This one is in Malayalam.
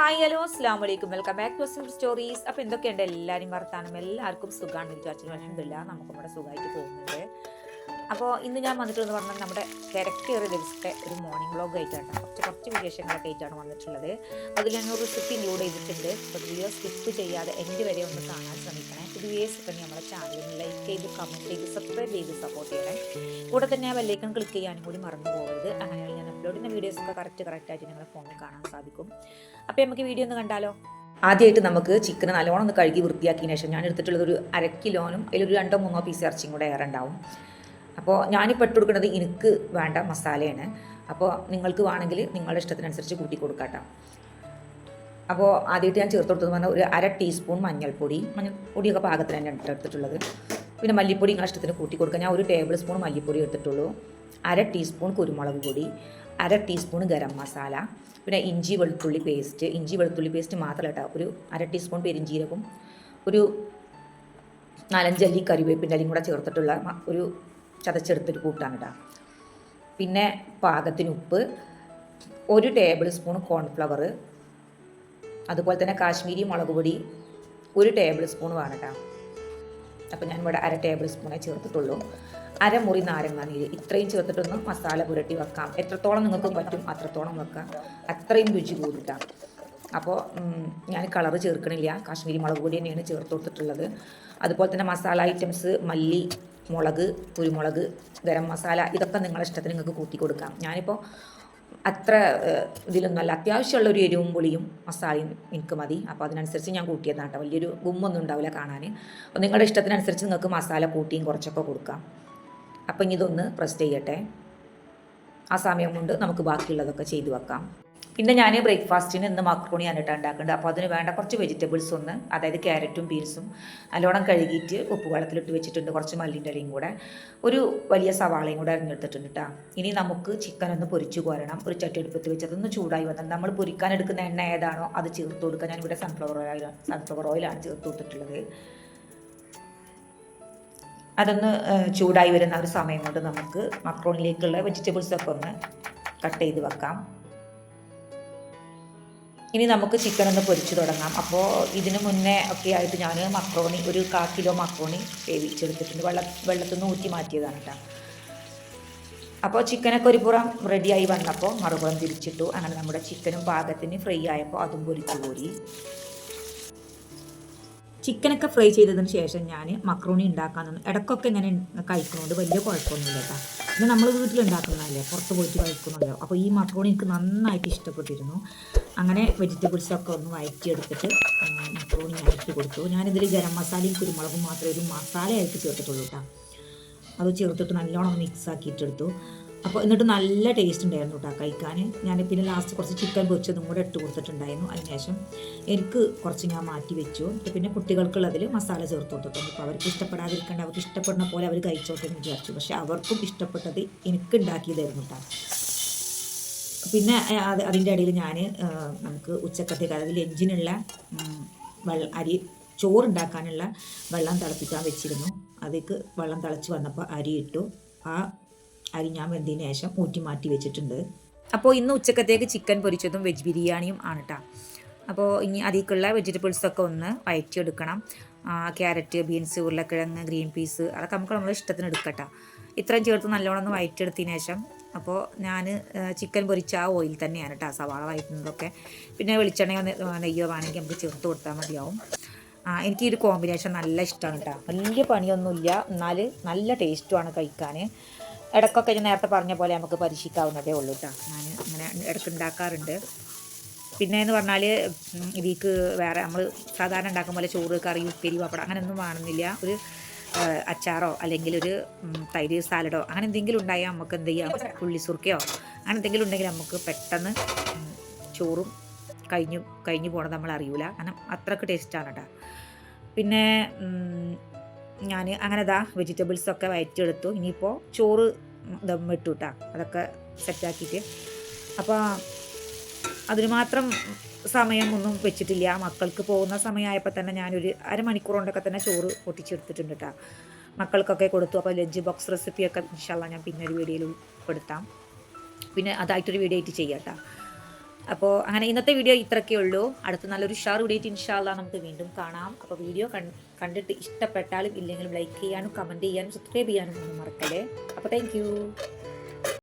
ഹായ് ഹലോ അസ്സാം വലൈക്കും welcome back to simple stories. അപ്പോൾ എന്തൊക്കെയുണ്ട് എല്ലാവരും വർത്താനം? എല്ലാവർക്കും സുഖമാണ് വിചാരിച്ചു. അൽഹംദുലില്ലാ നമുക്കും ഇവിടെ സുഖമായിട്ട് പോകുന്നുണ്ട്. അപ്പോൾ ഇന്ന് ഞാൻ വന്നിട്ടുള്ളത് പറഞ്ഞാൽ നമ്മുടെ തിരക്കേറിയ ദിവസത്തെ ഒരു മോർണിംഗ് വ്ലോഗ് ആയിട്ടാണ്. കുറച്ച് വിശേഷങ്ങളൊക്കെ ആയിട്ടാണ് വന്നിട്ടുള്ളത്. അതിൽ ഞാൻ ഒരു റെസിപ്പി ഇൻക്ലൂഡ് ചെയ്തിട്ടുണ്ട്. അപ്പോൾ വീഡിയോ സ്കിപ്പ് ചെയ്യാതെ എൻ്റെ വരെ ഒന്ന് കാണാൻ ശ്രമിക്കണേ. പുതിയേഴ്സ് ഒക്കെ നമ്മുടെ ചാനലിന് ലൈക്ക് ചെയ്ത് കമൻറ്റ് ചെയ്ത് സബ്സ്ക്രൈബ് ചെയ്ത് സപ്പോർട്ട് ചെയ്യണേ. കൂടെ തന്നെ ആ ബെല്ലൈക്കൺ ക്ലിക്ക് ചെയ്യാനും കൂടി മറന്നു പോകരുത്. അങ്ങനെയാണ് ഞാൻ അപ്ലോഡ് ചെയ്യുന്ന വീഡിയോസൊക്കെ കറക്റ്റായിട്ട് നിങ്ങളുടെ ഫോണിൽ കാണാൻ സാധിക്കും. അപ്പോൾ നമുക്ക് വീഡിയോ ഒന്ന് കണ്ടാലോ. ആദ്യമായിട്ട് നമുക്ക് ചിക്കൻ നല്ലോണം ഒന്ന് കഴുകി വൃത്തിയാക്കിയതിന് ശേഷം ഞാൻ എടുത്തിട്ടുള്ളത് ഒരു 1/2 കിലോനും അതിലൊരു 2-3 പീസ് ഇറച്ചിയും കൂടെ ഏറെ ഉണ്ടാവും. അപ്പോൾ ഞാനിപ്പോൾ ഇട്ട് കൊടുക്കുന്നത് എനിക്ക് വേണ്ട മസാലയാണ്. അപ്പോൾ നിങ്ങൾക്ക് വേണമെങ്കിൽ നിങ്ങളുടെ ഇഷ്ടത്തിനനുസരിച്ച് കൂട്ടി കൊടുക്കാട്ടോ. അപ്പോൾ ആദ്യമായിട്ട് ഞാൻ ചേർത്ത് കൊടുത്തത് പറഞ്ഞാൽ ഒരു 1/2 ടീസ്പൂൺ മഞ്ഞൾപ്പൊടിയൊക്കെ പാകത്തിന് തന്നെ എടുത്തിട്ടുള്ളത്. പിന്നെ മല്ലിപ്പൊടി നിങ്ങളുടെ ഇഷ്ടത്തിന് കൂട്ടി കൊടുക്കുക. ഞാൻ 1 ടേബിൾ സ്പൂൺ മല്ലിപ്പൊടി എടുത്തിട്ടുള്ളൂ. 1/2 ടീസ്പൂൺ കുരുമുളക് പൊടി, 1/2 ടീസ്പൂൺ ഗരം മസാല, പിന്നെ ഇഞ്ചി വെളുത്തുള്ളി പേസ്റ്റ് മാത്രമല്ല കേട്ടോ. ഒരു 1/2 ടീസ്പൂൺ പെരിഞ്ജീരകവും ഒരു 4-5 അല്ലി കറിവേപ്പിൻ്റെ അല്ലിയും കൂടെ ചേർത്തിട്ടുള്ള ഒരു ചതച്ചെടുത്തൊരു കൂട്ടാണ് കേട്ടോ. പിന്നെ പാകത്തിന് ഉപ്പ്, 1 ടേബിൾ സ്പൂൺ കോൺഫ്ലവർ, അതുപോലെ തന്നെ കാശ്മീരി മുളക് പൊടി 1 ടേബിൾ സ്പൂൺ വേണം കേട്ടോ. അപ്പോൾ ഞാൻ ഇവിടെ 1/2 ടേബിൾ സ്പൂണേ ചേർത്തിട്ടുള്ളൂ. 1/2 മുറി നാരങ്ങ നീര് ഇത്രയും ചേർത്തിട്ടൊന്ന് മസാല പുരട്ടി വെക്കാം. എത്രത്തോളം നിങ്ങൾക്ക് പറ്റും അത്രത്തോളം വെക്കാം. അത്രയും രുചി കൂടിട്ടാം. അപ്പോൾ ഞാൻ കളറ് ചേർക്കണില്ല, കാശ്മീരി മുളക് പൊടി തന്നെയാണ് ചേർത്ത് കൊടുത്തിട്ടുള്ളത്. അതുപോലെ തന്നെ മസാല ഐറ്റംസ് മല്ലി, മുളക്, കുരുമുളക്, ഗരം മസാല ഇതൊക്കെ നിങ്ങളുടെ ഇഷ്ടത്തിന് നിങ്ങൾക്ക് കൂട്ടി കൊടുക്കാം. ഞാനിപ്പോൾ അത്ര ഇതിലൊന്നുമല്ല, അത്യാവശ്യമുള്ള ഒരു എരിവും പുളിയും മസാലയും എനിക്ക് മതി. അപ്പോൾ അതിനനുസരിച്ച് ഞാൻ കൂട്ടിയതാണ് കേട്ടോ. വലിയൊരു ഗുമ്മൊന്നും ഉണ്ടാവില്ല കാണാൻ. അപ്പോൾ നിങ്ങളുടെ ഇഷ്ടത്തിനനുസരിച്ച് നിങ്ങൾക്ക് മസാല കൂട്ടിയും കുറച്ചൊക്കെ കൊടുക്കാം. അപ്പം ഇനി ഇതൊന്ന് പ്രസ് ചെയ്യട്ടെ. ആ സമയം കൊണ്ട് നമുക്ക് ബാക്കിയുള്ളതൊക്കെ ചെയ്തു വെക്കാം. പിന്നെ ഞാൻ ബ്രേക്ക്ഫാസ്റ്റിന് ഇന്ന് മക്രോണിയാണ് കേട്ടോ ഉണ്ടാക്കേണ്ടത്. അപ്പോൾ അതിന് വേണ്ട കുറച്ച് വെജിറ്റബിൾസ് അതായത് ക്യാരറ്റും ബീൻസും നല്ലോണം കഴുകിയിട്ട് ഉപ്പ് വെള്ളത്തിലിട്ട് വെച്ചിട്ടുണ്ട്. കുറച്ച് മല്ലിൻ്റെ ഇലയും കൂടെ, ഒരു വലിയ സവാളയും കൂടെ അരിഞ്ഞെടുത്തിട്ടുണ്ട് കേട്ടോ. ഇനി നമുക്ക് ചിക്കൻ ഒന്ന് പൊരിച്ചു കോരണം. ഒരു ചട്ടി എടുപ്പത്ത് വെച്ച് അതൊന്ന് ചൂടായി വന്നാൽ നമ്മൾ പൊരിക്കാൻ എടുക്കുന്ന എണ്ണ ഏതാണോ അത് ചേർത്ത് കൊടുക്കുക. ഞാനിവിടെ സൺഫ്ലവർ ഓയിലാണ് ചേർത്ത് കൊടുത്തിട്ടുള്ളത്. അതൊന്ന് ചൂടായി വരുന്ന ഒരു സമയം കൊണ്ട് നമുക്ക് മക്രോണിലേക്കുള്ള വെജിറ്റബിൾസൊക്കെ ഒന്ന് കട്ട് ചെയ്ത് വെക്കാം. ഇനി നമുക്ക് ചിക്കൻ ഒന്ന് പൊരിച്ച് തുടങ്ങാം. അപ്പോൾ ഇതിന് മുന്നേ ഒക്കെ ആയിട്ട് ഞാൻ മക്രോണി ഒരു 1/4 കിലോ മക്രോണി വേവിച്ചെടുത്തിട്ടുണ്ട്. വെള്ളത്തിൽ നിന്ന് ഊറ്റി മാറ്റിയതാണ് കേട്ടോ. അപ്പോൾ ചിക്കനൊക്കെ ഒരു പുറം റെഡിയായി വന്നപ്പോൾ മറുപുറം തിരിച്ചിട്ടു. അങ്ങനെ നമ്മുടെ ചിക്കനും പാകത്തിന് ഫ്രൈ ആയപ്പോൾ അതും പൊരിച്ചു കോരി. ചിക്കനൊക്കെ ഫ്രൈ ചെയ്തതിന് ശേഷം ഞാൻ മക്രോണി ഉണ്ടാക്കാൻ തന്നു. ഇടയ്ക്കൊക്കെ ഇങ്ങനെ കഴിക്കുന്നതുകൊണ്ട് വലിയ കുഴപ്പമൊന്നുമില്ല കേട്ടോ. പിന്നെ നമ്മൾ വീട്ടിലുണ്ടാക്കുന്നതല്ലേ, പുറത്ത് പോയിട്ട് കഴിക്കണമല്ലോ. അപ്പോൾ ഈ മക്രോണി എനിക്ക് നന്നായിട്ട് ഇഷ്ടപ്പെട്ടിരുന്നു. അങ്ങനെ വെജിറ്റബിൾസൊക്കെ ഒന്ന് വഴറ്റിയെടുത്തിട്ട് മക്രോണി ഞാൻ ഇട്ട് കൊടുത്തു. ഞാനിതിൽ ഗരം മസാലയും കുരുമുളകും മാത്രമേ ഒരു മസാലയായിട്ട് ചേർത്തിട്ടുള്ളൂ കേട്ടോ. അത് ചേർത്തിട്ട് നല്ലോണം മിക്സ് ആക്കിയിട്ടെടുത്തു. അപ്പോൾ എന്നിട്ട് നല്ല ടേസ്റ്റ് ഉണ്ടായിരുന്നു കേട്ടോ കഴിക്കാൻ. ഞാൻ പിന്നെ ലാസ്റ്റ് കുറച്ച് ചിക്കൻ പൊരിച്ചതും കൂടെ ഇട്ട് കൊടുത്തിട്ടുണ്ടായിരുന്നു. അതിനുശേഷം എനിക്ക് കുറച്ച് ഞാൻ മാറ്റി വെച്ചു. പിന്നെ കുട്ടികൾക്കുള്ളതിൽ മസാല ചേർത്ത് കൊടുത്തിട്ടുണ്ട്. അപ്പോൾ അവർക്ക് ഇഷ്ടപ്പെടാതിരിക്കേണ്ട, അവർക്ക് ഇഷ്ടപ്പെടുന്ന പോലെ അവർ കഴിച്ചോട്ടെ എന്ന് വിചാരിച്ചു. പക്ഷേ അവർക്കും ഇഷ്ടപ്പെട്ടത് എനിക്ക് ഉണ്ടാക്കിയതായിരുന്നു കേട്ടോ. പിന്നെ അതിൻ്റെ ഇടയിൽ ഞാൻ നമുക്ക് ഉച്ചക്കത്തേക്ക് അതായത് ലഞ്ചിനുള്ള ചോറുണ്ടാക്കാനുള്ള വെള്ളം തിളപ്പിക്കാൻ വെച്ചിരുന്നു. അതിലേക്ക് വെള്ളം തിളച്ച് വന്നപ്പോൾ അരി ഇട്ടു. ആ അരി ഞാൻ വെന്തതിന് ശേഷം ഊറ്റി മാറ്റി വെച്ചിട്ടുണ്ട്. അപ്പോൾ ഇന്ന് ഉച്ചക്കത്തേക്ക് ചിക്കൻ പൊരിച്ചതും വെജ് ബിരിയാണിയും ആണ് കേട്ടോ. അപ്പോൾ ഇനി അതിലേക്കുള്ള വെജിറ്റബിൾസൊക്കെ ഒന്ന് വഴറ്റിയെടുക്കണം. ക്യാരറ്റ്, ബീൻസ്, ഉരുളക്കിഴങ്ങ്, ഗ്രീൻ പീസ് അതൊക്കെ നമ്മുടെ ഇഷ്ടത്തിന് എടുക്കട്ടോ. ഇത്രയും ചേർത്ത് നല്ലോണം ഒന്ന് വഴറ്റിയെടുത്തതിന് ശേഷം അപ്പോൾ ഞാൻ ചിക്കൻ പൊരിച്ച ആ ഓയിൽ തന്നെയാണ് കേട്ടോ സവാള വഴറ്റുന്നതൊക്കെ. പിന്നെ വെളിച്ചെണ്ണയോ നെയ്യോ വേണമെങ്കിൽ നമുക്ക് ചേർത്ത് കൊടുത്താൽ മതിയാവും. എനിക്ക് ഈ ഒരു കോമ്പിനേഷൻ നല്ല ഇഷ്ടമാണ് കേട്ടോ. വലിയ പണിയൊന്നുമില്ല, എന്നാൽ നല്ല ടേസ്റ്റുമാണ് കഴിക്കാൻ. ഇടയ്ക്കൊക്കെ ഞാൻ നേരത്തെ പറഞ്ഞ പോലെ നമുക്ക് പരീക്ഷിക്കാവുന്നതേ ഉള്ളൂ കേട്ടോ. ഞാൻ അങ്ങനെ ഇടയ്ക്ക് ഉണ്ടാക്കാറുണ്ട്. പിന്നെ എന്ന് പറഞ്ഞാൽ ഇതിലേക്ക് വേറെ നമ്മൾ സാധാരണ ഉണ്ടാക്കും പോലെ ചോറ്, കറി, ഉപ്പേരി, പപ്പടം അങ്ങനെയൊന്നും വേണമെന്നില്ല. ഒരു അച്ചാറോ അല്ലെങ്കിൽ ഒരു തൈര് സാലഡോ അങ്ങനെ എന്തെങ്കിലും ഉണ്ടായാൽ നമുക്ക് എന്ത് ചെയ്യാം, ഉള്ളിസുർക്കയോ അങ്ങനെ എന്തെങ്കിലും ഉണ്ടെങ്കിൽ നമുക്ക് പെട്ടെന്ന് ചോറും കഴിഞ്ഞു പോകണത് നമ്മൾ അറിയില്ല. കാരണം അത്രയ്ക്ക് ടേസ്റ്റാണ് കേട്ടോ. പിന്നെ ഞാൻ അങ്ങനെ വെജിറ്റബിൾസൊക്കെ വഴറ്റിയെടുത്തു. ഇനിയിപ്പോൾ ചോറ് ദമ്മിട്ടു കേട്ടോ, അതൊക്കെ സെറ്റാക്കിയിട്ട്. അപ്പോൾ അതിന് മാത്രം സമയമൊന്നും വെച്ചിട്ടില്ല. മക്കൾക്ക് പോകുന്ന സമയമായപ്പോൾ തന്നെ ഞാനൊരു 1/2 മണിക്കൂർ കൊണ്ടൊക്കെ തന്നെ ചോറ് പൊട്ടിച്ചെടുത്തിട്ടുണ്ട് കേട്ടോ. മക്കൾക്കൊക്കെ കൊടുത്തു. അപ്പോൾ ലഞ്ച് ബോക്സ് റെസിപ്പിയൊക്കെ ഇൻഷാല്ലാ ഞാൻ പിന്നെ ഒരു വീഡിയോയിൽ ഉൾപ്പെടുത്താം. പിന്നെ അതായിട്ടൊരു വീഡിയോ ആയിട്ട് ചെയ്യാം കേട്ടോ. അപ്പോൾ അങ്ങനെ ഇന്നത്തെ വീഡിയോ ഇത്രയൊക്കെ ഉള്ളൂ. അടുത്ത നല്ലൊരു ഷാർ വീഡിയോ ഇൻഷാ അല്ലാഹ് നമുക്ക് വീണ്ടും കാണാം. അപ്പോൾ വീഡിയോ കണ്ടിട്ട് ഇഷ്ടപ്പെട്ടാലും ഇല്ലെങ്കിലും ലൈക്ക് ചെയ്യാനും കമൻറ്റ് ചെയ്യാനും സബ്സ്ക്രൈബ് ചെയ്യാനും ഒന്നും മറക്കല്ലേ. അപ്പോൾ താങ്ക്